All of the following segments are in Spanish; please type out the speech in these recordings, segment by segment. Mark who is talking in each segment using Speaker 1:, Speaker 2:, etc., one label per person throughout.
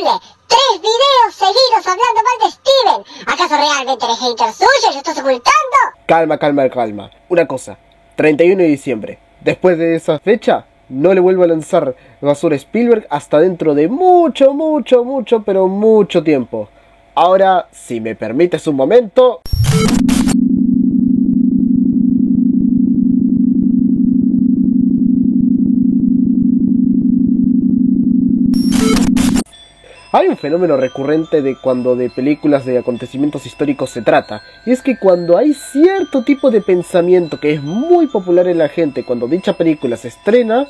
Speaker 1: increíble! 3 videos seguidos hablando mal de Steven. ¿Acaso realmente eres hater suyo y lo estás ocultando?
Speaker 2: Calma. Una cosa, 31 de diciembre. Después de esa fecha, no le vuelvo a lanzar basura a Spielberg hasta dentro de mucho tiempo. Ahora, si me permites un momento... Hay un fenómeno recurrente de cuando de películas de acontecimientos históricos se trata, y es que cuando hay cierto tipo de pensamiento que es muy popular en la gente cuando dicha película se estrena,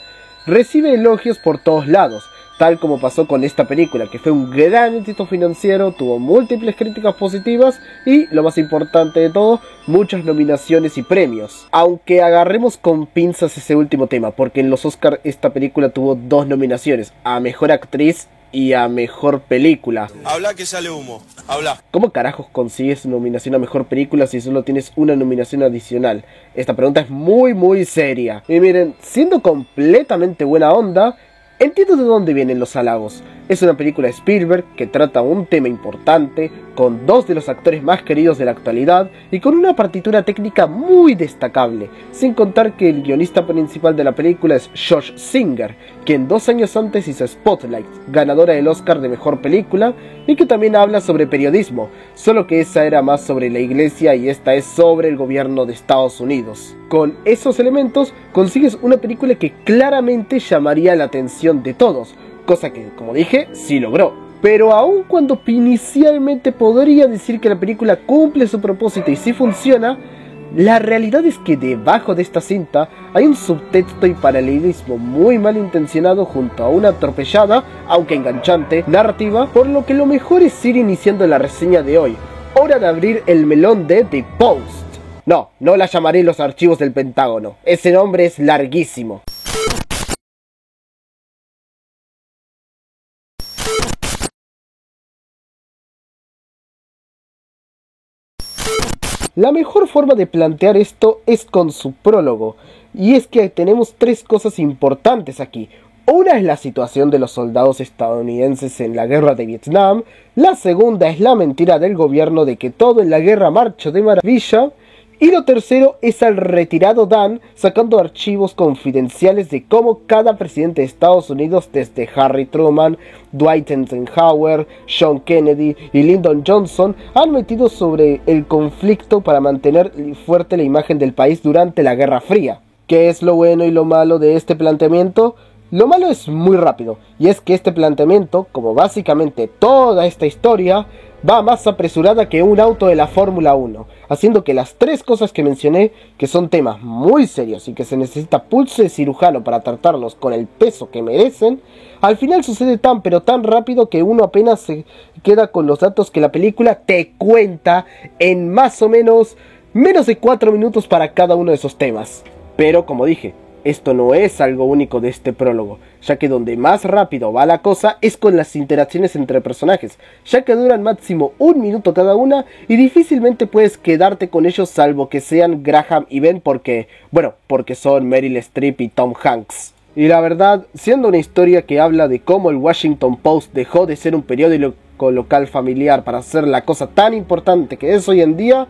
Speaker 2: recibe elogios por todos lados, tal como pasó con esta película, que fue un gran éxito financiero, tuvo múltiples críticas positivas y, lo más importante de todo, muchas nominaciones y premios. Aunque agarremos con pinzas ese último tema, porque en los Oscar esta película tuvo 2 nominaciones, a Mejor Actriz y a Mejor Película.
Speaker 3: Habla que sale humo, habla.
Speaker 2: ¿Cómo carajos consigues nominación a Mejor Película si solo tienes una nominación adicional? Esta pregunta es muy seria. Y miren, siendo completamente buena onda, entiendo de dónde vienen los halagos. Es una película de Spielberg que trata un tema importante, con 2 de los actores más queridos de la actualidad y con una partitura técnica muy destacable, sin contar que el guionista principal de la película es Josh Singer, quien 2 años antes hizo Spotlight, ganadora del Oscar de Mejor Película, y que también habla sobre periodismo, solo que esa era más sobre la iglesia y esta es sobre el gobierno de Estados Unidos. Con esos elementos consigues una película que claramente llamaría la atención de todos, cosa que, como dije, sí logró. Pero aun cuando inicialmente podría decir que la película cumple su propósito y sí funciona, la realidad es que debajo de esta cinta hay un subtexto y paralelismo muy mal intencionado junto a una atropellada, aunque enganchante, narrativa, por lo que lo mejor es ir iniciando la reseña de hoy. Hora de abrir el melón de The Post. No la llamaré Los Archivos del Pentágono, ese nombre es larguísimo. La mejor forma de plantear esto es con su prólogo, y es que tenemos 3 cosas importantes aquí. Una es la situación de los soldados estadounidenses en la guerra de Vietnam, la segunda es la mentira del gobierno de que todo en la guerra marcha de maravilla, y lo tercero es al retirado Dan sacando archivos confidenciales de cómo cada presidente de Estados Unidos, desde Harry Truman, Dwight Eisenhower, John Kennedy y Lyndon Johnson, han metido sobre el conflicto para mantener fuerte la imagen del país durante la Guerra Fría. ¿Qué es lo bueno y lo malo de este planteamiento? Lo malo es muy rápido, y es que este planteamiento, como básicamente toda esta historia, va más apresurada que un auto de la Fórmula 1, haciendo que las 3 cosas que mencioné, que son temas muy serios y que se necesita pulso de cirujano para tratarlos con el peso que merecen, al final sucede tan pero tan rápido que uno apenas se queda con los datos que la película te cuenta en más o menos de 4 minutos para cada uno de esos temas. Pero como dije, esto no es algo único de este prólogo, ya que donde más rápido va la cosa es con las interacciones entre personajes, ya que duran máximo 1 minuto cada una y difícilmente puedes quedarte con ellos salvo que sean Graham y Ben porque son Meryl Streep y Tom Hanks. Y la verdad, siendo una historia que habla de cómo el Washington Post dejó de ser un periódico local familiar para ser la cosa tan importante que es hoy en día,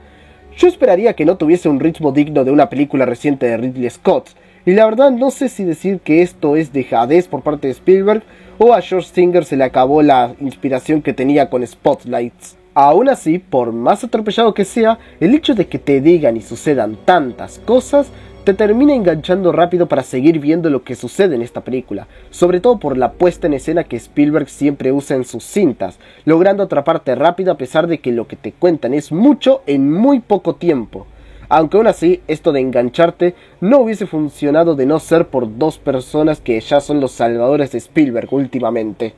Speaker 2: yo esperaría que no tuviese un ritmo digno de una película reciente de Ridley Scott. Y la verdad no sé si decir que esto es dejadez por parte de Spielberg o a George Singer se le acabó la inspiración que tenía con Spotlight. Aún así, por más atropellado que sea, el hecho de que te digan y sucedan tantas cosas te termina enganchando rápido para seguir viendo lo que sucede en esta película, sobre todo por la puesta en escena que Spielberg siempre usa en sus cintas, logrando atraparte rápido a pesar de que lo que te cuentan es mucho en muy poco tiempo. Aunque aún así, esto de engancharte no hubiese funcionado de no ser por 2 personas que ya son los salvadores de Spielberg últimamente.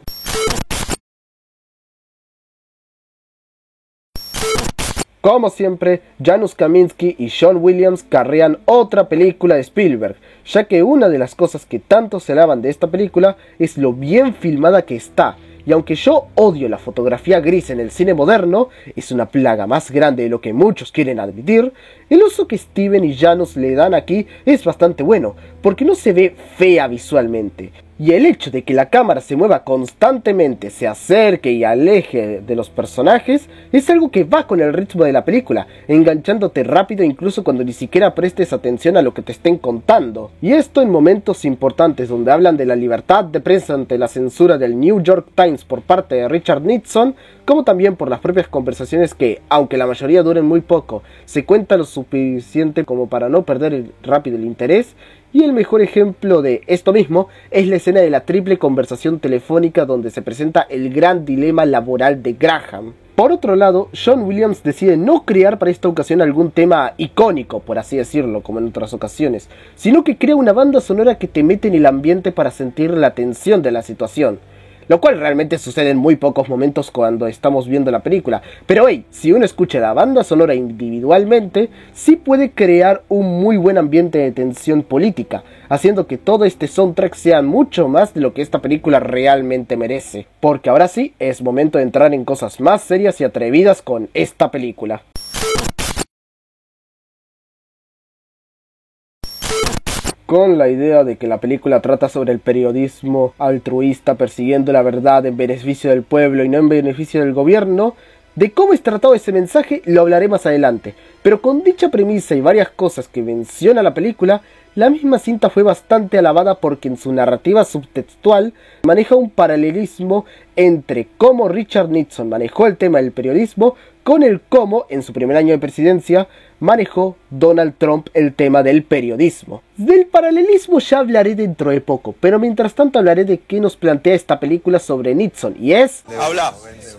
Speaker 2: Como siempre, Janusz Kaminski y John Williams carrean otra película de Spielberg, ya que una de las cosas que tanto se alaban de esta película es lo bien filmada que está. Y aunque yo odio la fotografía gris en el cine moderno, es una plaga más grande de lo que muchos quieren admitir, el uso que Steven y Janusz le dan aquí es bastante bueno, porque no se ve fea visualmente. Y el hecho de que la cámara se mueva constantemente, se acerque y aleje de los personajes, es algo que va con el ritmo de la película, enganchándote rápido incluso cuando ni siquiera prestes atención a lo que te estén contando. Y esto en momentos importantes donde hablan de la libertad de prensa ante la censura del New York Times por parte de Richard Nixon, como también por las propias conversaciones que, aunque la mayoría duren muy poco, se cuenta lo suficiente como para no perder rápido el interés. Y el mejor ejemplo de esto mismo es la escena de la triple conversación telefónica donde se presenta el gran dilema laboral de Graham. Por otro lado, John Williams decide no crear para esta ocasión algún tema icónico, por así decirlo, como en otras ocasiones, sino que crea una banda sonora que te mete en el ambiente para sentir la tensión de la situación. Lo cual realmente sucede en muy pocos momentos cuando estamos viendo la película. Pero hey, si uno escucha la banda sonora individualmente, sí puede crear un muy buen ambiente de tensión política, haciendo que todo este soundtrack sea mucho más de lo que esta película realmente merece. Porque ahora sí, es momento de entrar en cosas más serias y atrevidas con esta película. Con la idea de que la película trata sobre el periodismo altruista persiguiendo la verdad en beneficio del pueblo y no en beneficio del gobierno, de cómo es tratado ese mensaje lo hablaré más adelante, pero con dicha premisa y varias cosas que menciona la película, la misma cinta fue bastante alabada porque en su narrativa subtextual maneja un paralelismo entre cómo Richard Nixon manejó el tema del periodismo con el cómo, en su primer año de presidencia, manejó Donald Trump el tema del periodismo. Del paralelismo ya hablaré dentro de poco, pero mientras tanto hablaré de qué nos plantea esta película sobre Nixon, y es...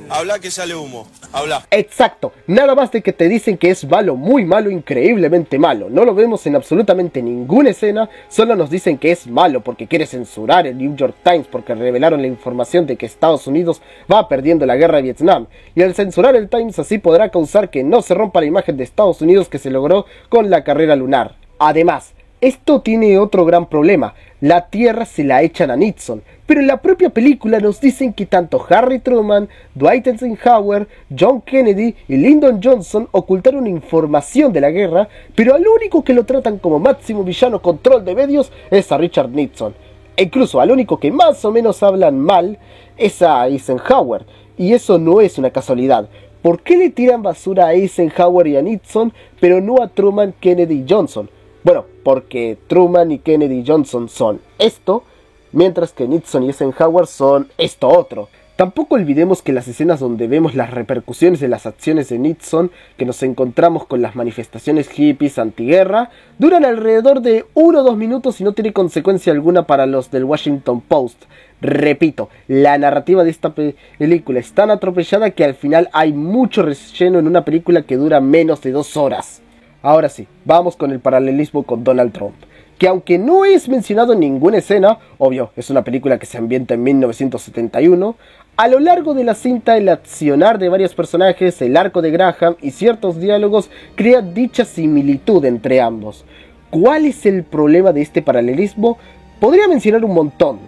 Speaker 3: Habla que sale humo, habla.
Speaker 2: Exacto, nada más de que te dicen que es malo, muy malo, increíblemente malo. No lo vemos en absolutamente ninguna escena, solo nos dicen que es malo porque quiere censurar el New York Times porque revelaron la información de que Estados Unidos va perdiendo la guerra de Vietnam. Y al censurar el Times así podrá causar que no se rompa la imagen de Estados Unidos que se logró con la carrera lunar. Además, esto tiene otro gran problema, la tierra se la echan a Nixon, pero en la propia película nos dicen que tanto Harry Truman, Dwight Eisenhower, John Kennedy y Lyndon Johnson ocultaron información de la guerra, pero al único que lo tratan como máximo villano control de medios es a Richard Nixon. E incluso al único que más o menos hablan mal es a Eisenhower, y eso no es una casualidad. ¿Por qué le tiran basura a Eisenhower y a Nixon, pero no a Truman, Kennedy y Johnson? Bueno, porque Truman y Kennedy y Johnson son esto, mientras que Nixon y Eisenhower son esto otro. Tampoco olvidemos que las escenas donde vemos las repercusiones de las acciones de Nixon, que nos encontramos con las manifestaciones hippies antiguerra, duran alrededor de 1 o 2 minutos y no tiene consecuencia alguna para los del Washington Post. Repito, la narrativa de esta película es tan atropellada que al final hay mucho relleno en una película que dura menos de 2 horas. Ahora sí, vamos con el paralelismo con Donald Trump, que aunque no es mencionado en ninguna escena, obvio, es una película que se ambienta en 1971, a lo largo de la cinta el accionar de varios personajes, el arco de Graham y ciertos diálogos crea dicha similitud entre ambos. ¿Cuál es el problema de este paralelismo? Podría mencionar un montón,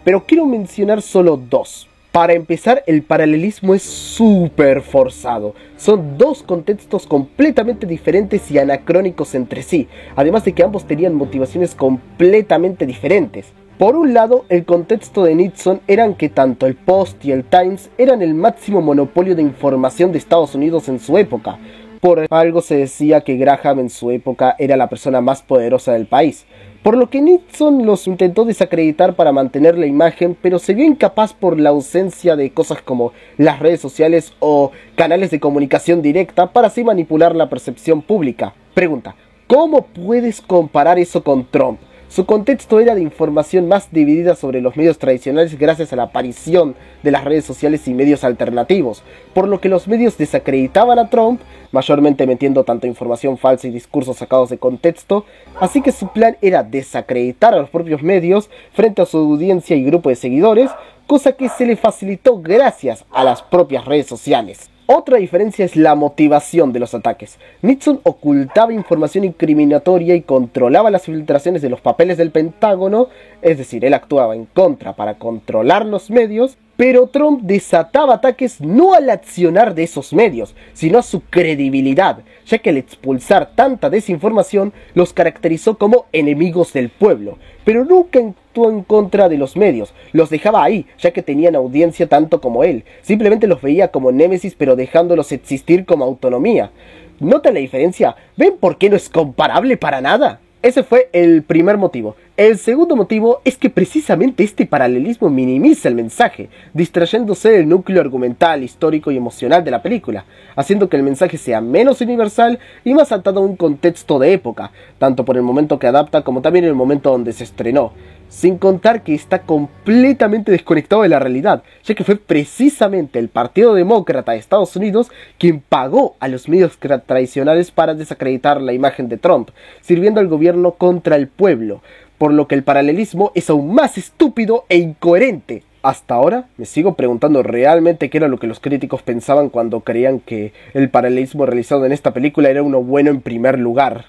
Speaker 2: pero quiero mencionar solo 2. Para empezar, el paralelismo es súper forzado. Son 2 contextos completamente diferentes y anacrónicos entre sí, además de que ambos tenían motivaciones completamente diferentes. Por un lado, el contexto de Nixon eran que tanto el Post y el Times eran el máximo monopolio de información de Estados Unidos en su época. Por algo se decía que Graham en su época era la persona más poderosa del país, por lo que Nixon los intentó desacreditar para mantener la imagen, pero se vio incapaz por la ausencia de cosas como las redes sociales o canales de comunicación directa para así manipular la percepción pública. Pregunta, ¿cómo puedes comparar eso con Trump? Su contexto era de información más dividida sobre los medios tradicionales gracias a la aparición de las redes sociales y medios alternativos, por lo que los medios desacreditaban a Trump, mayormente metiendo tanto información falsa y discursos sacados de contexto, así que su plan era desacreditar a los propios medios frente a su audiencia y grupo de seguidores, cosa que se le facilitó gracias a las propias redes sociales. Otra diferencia es la motivación de los ataques. Nixon ocultaba información incriminatoria y controlaba las filtraciones de los papeles del Pentágono, es decir, él actuaba en contra para controlar los medios, Pero Trump desataba ataques no al accionar de esos medios, sino a su credibilidad, ya que al expulsar tanta desinformación los caracterizó como enemigos del pueblo, pero nunca actuó en contra de los medios, los dejaba ahí, ya que tenían audiencia tanto como él, simplemente los veía como némesis pero dejándolos existir como autonomía. ¿Notan la diferencia? ¿Ven por qué no es comparable para nada? Ese fue el primer motivo. El segundo motivo es que precisamente este paralelismo minimiza el mensaje, distrayéndose del núcleo argumental, histórico y emocional de la película, haciendo que el mensaje sea menos universal y más atado a un contexto de época, tanto por el momento que adapta como también el momento donde se estrenó. Sin contar que está completamente desconectado de la realidad, ya que fue precisamente el Partido Demócrata de Estados Unidos quien pagó a los medios tradicionales para desacreditar la imagen de Trump, sirviendo al gobierno contra el pueblo, por lo que el paralelismo es aún más estúpido e incoherente. Hasta ahora me sigo preguntando realmente qué era lo que los críticos pensaban cuando creían que el paralelismo realizado en esta película era uno bueno en primer lugar.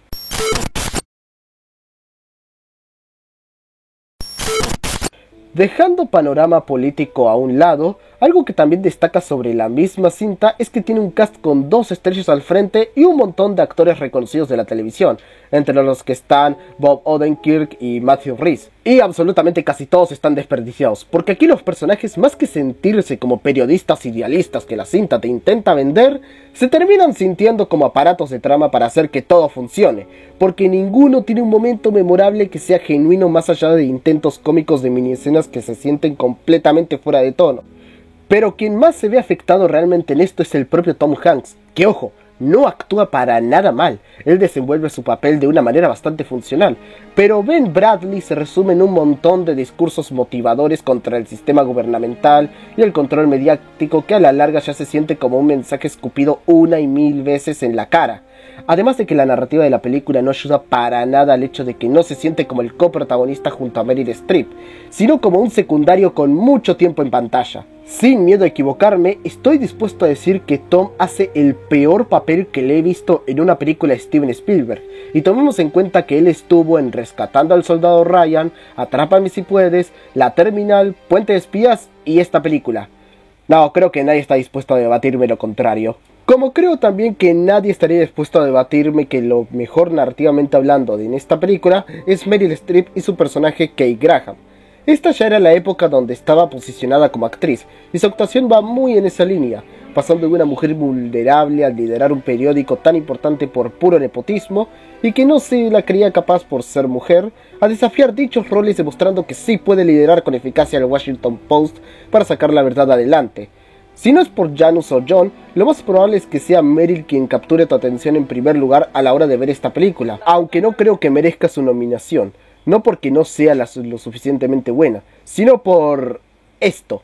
Speaker 2: Dejando panorama político a un lado, algo que también destaca sobre la misma cinta es que tiene un cast con 2 estrellas al frente y un montón de actores reconocidos de la televisión, entre los que están Bob Odenkirk y Matthew Rhys. Y absolutamente casi todos están desperdiciados, porque aquí los personajes, más que sentirse como periodistas idealistas que la cinta te intenta vender, se terminan sintiendo como aparatos de trama para hacer que todo funcione, porque ninguno tiene un momento memorable que sea genuino más allá de intentos cómicos de mini escenas que se sienten completamente fuera de tono. Pero quien más se ve afectado realmente en esto es el propio Tom Hanks, que ojo, no actúa para nada mal, él desenvuelve su papel de una manera bastante funcional, pero Ben Bradley se resume en un montón de discursos motivadores contra el sistema gubernamental y el control mediático que a la larga ya se siente como un mensaje escupido una y mil veces en la cara. Además de que la narrativa de la película no ayuda para nada al hecho de que no se siente como el coprotagonista junto a Meryl Streep, sino como un secundario con mucho tiempo en pantalla. Sin miedo a equivocarme, estoy dispuesto a decir que Tom hace el peor papel que le he visto en una película de Steven Spielberg, y tomemos en cuenta que él estuvo en Rescatando al Soldado Ryan, Atrápame si puedes, La Terminal, Puente de Espías y esta película. No, creo que nadie está dispuesto a debatirme lo contrario. Como creo también que nadie estaría dispuesto a debatirme que lo mejor narrativamente hablando en esta película es Meryl Streep y su personaje Kay Graham. Esta ya era la época donde estaba posicionada como actriz, y su actuación va muy en esa línea, pasando de una mujer vulnerable al liderar un periódico tan importante por puro nepotismo, y que no se la creía capaz por ser mujer, a desafiar dichos roles demostrando que sí puede liderar con eficacia al Washington Post para sacar la verdad adelante. Si no es por Janus o John, lo más probable es que sea Meryl quien capture tu atención en primer lugar a la hora de ver esta película, aunque no creo que merezca su nominación, no porque no sea lo suficientemente buena, sino por esto.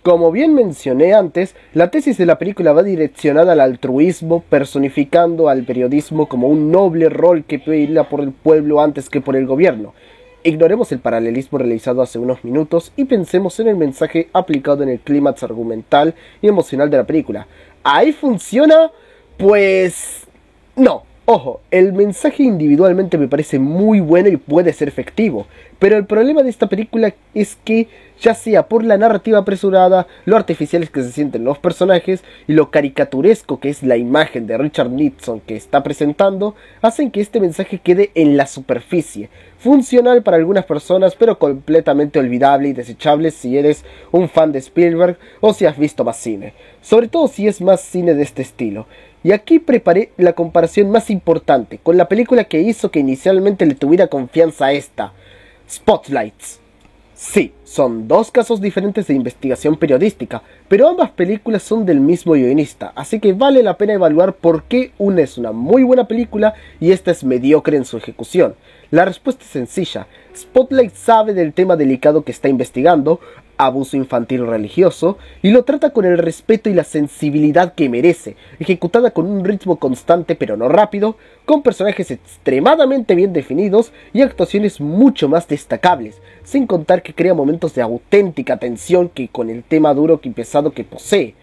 Speaker 2: Como bien mencioné antes, la tesis de la película va direccionada al altruismo, personificando al periodismo como un noble rol que vela por el pueblo antes que por el gobierno. Ignoremos el paralelismo realizado hace unos minutos y pensemos en el mensaje aplicado en el clímax argumental y emocional de la película. ¿Ahí funciona? Pues no. Ojo, el mensaje individualmente me parece muy bueno y puede ser efectivo, pero el problema de esta película es que, ya sea por la narrativa apresurada, lo artificiales que se sienten los personajes y lo caricaturesco que es la imagen de Richard Nixon que está presentando, hacen que este mensaje quede en la superficie, funcional para algunas personas pero completamente olvidable y desechable si eres un fan de Spielberg o si has visto más cine, sobre todo si es más cine de este estilo. Y aquí preparé la comparación más importante con la película que hizo que inicialmente le tuviera confianza a esta, Spotlights. Sí, son 2 casos diferentes de investigación periodística, pero ambas películas son del mismo guionista, así que vale la pena evaluar por qué una es una muy buena película y esta es mediocre en su ejecución. La respuesta es sencilla. Spotlight sabe del tema delicado que está investigando, abuso infantil religioso, y lo trata con el respeto y la sensibilidad que merece, ejecutada con un ritmo constante pero no rápido, con personajes extremadamente bien definidos y actuaciones mucho más destacables, sin contar que crea momentos de auténtica tensión que con el tema duro y pesado que posee.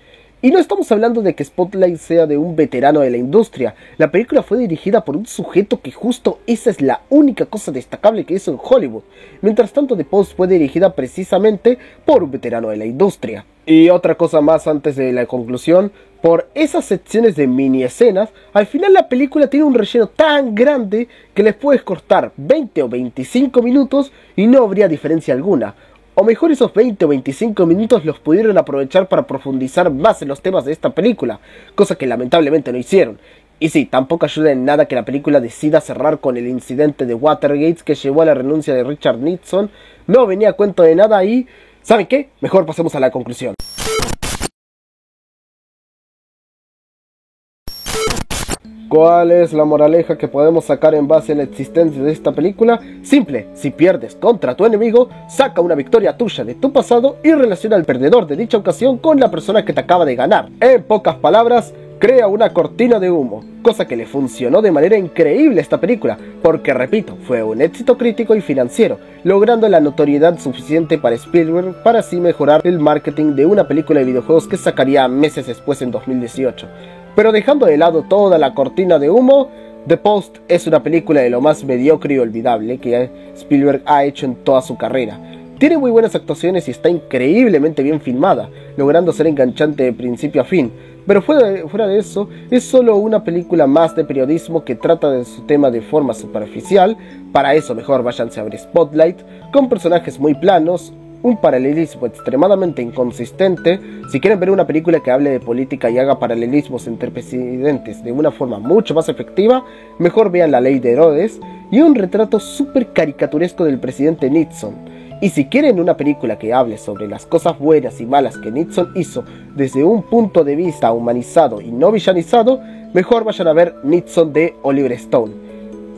Speaker 2: Y no estamos hablando de que Spotlight sea de un veterano de la industria. La película fue dirigida por un sujeto que justo esa es la única cosa destacable que hizo en Hollywood. Mientras tanto, The Post fue dirigida precisamente por un veterano de la industria. Y otra cosa más antes de la conclusión, por esas secciones de mini escenas, al final la película tiene un relleno tan grande que les puedes cortar 20 o 25 minutos y no habría diferencia alguna. O mejor, esos 20 o 25 minutos los pudieron aprovechar para profundizar más en los temas de esta película, cosa que lamentablemente no hicieron. Y sí, tampoco ayuda en nada que la película decida cerrar con el incidente de Watergate que llevó a la renuncia de Richard Nixon. No venía a cuento de nada y... ¿saben qué? Mejor pasemos a la conclusión. ¿Cuál es la moraleja que podemos sacar en base a la existencia de esta película? Simple, si pierdes contra tu enemigo, saca una victoria tuya de tu pasado y relaciona al perdedor de dicha ocasión con la persona que te acaba de ganar. En pocas palabras, crea una cortina de humo, cosa que le funcionó de manera increíble a esta película, porque repito, fue un éxito crítico y financiero, logrando la notoriedad suficiente para Spielberg para así mejorar el marketing de una película de videojuegos que sacaría meses después en 2018. Pero dejando de lado toda la cortina de humo, The Post es una película de lo más mediocre y olvidable que Spielberg ha hecho en toda su carrera. Tiene muy buenas actuaciones y está increíblemente bien filmada, logrando ser enganchante de principio a fin. Pero fuera de eso, es solo una película más de periodismo que trata de su tema de forma superficial. Para eso mejor váyanse a ver Spotlight, con personajes muy planos, un paralelismo extremadamente inconsistente. Si quieren ver una película que hable de política y haga paralelismos entre presidentes de una forma mucho más efectiva, mejor vean La Ley de Herodes, y un retrato súper caricaturesco del presidente Nixon. Y si quieren una película que hable sobre las cosas buenas y malas que Nixon hizo desde un punto de vista humanizado y no villanizado, mejor vayan a ver Nixon de Oliver Stone.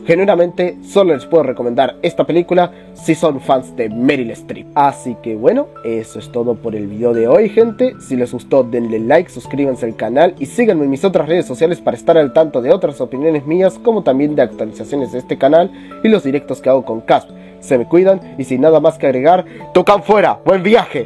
Speaker 2: Genuinamente solo les puedo recomendar esta película si son fans de Meryl Streep. Así que bueno, eso es todo por el video de hoy, gente. Si les gustó denle like, suscríbanse al canal y síganme en mis otras redes sociales para estar al tanto de otras opiniones mías, como también de actualizaciones de este canal y los directos que hago con Casp. Se me cuidan y sin nada más que agregar, ¡tocan fuera! ¡Buen viaje!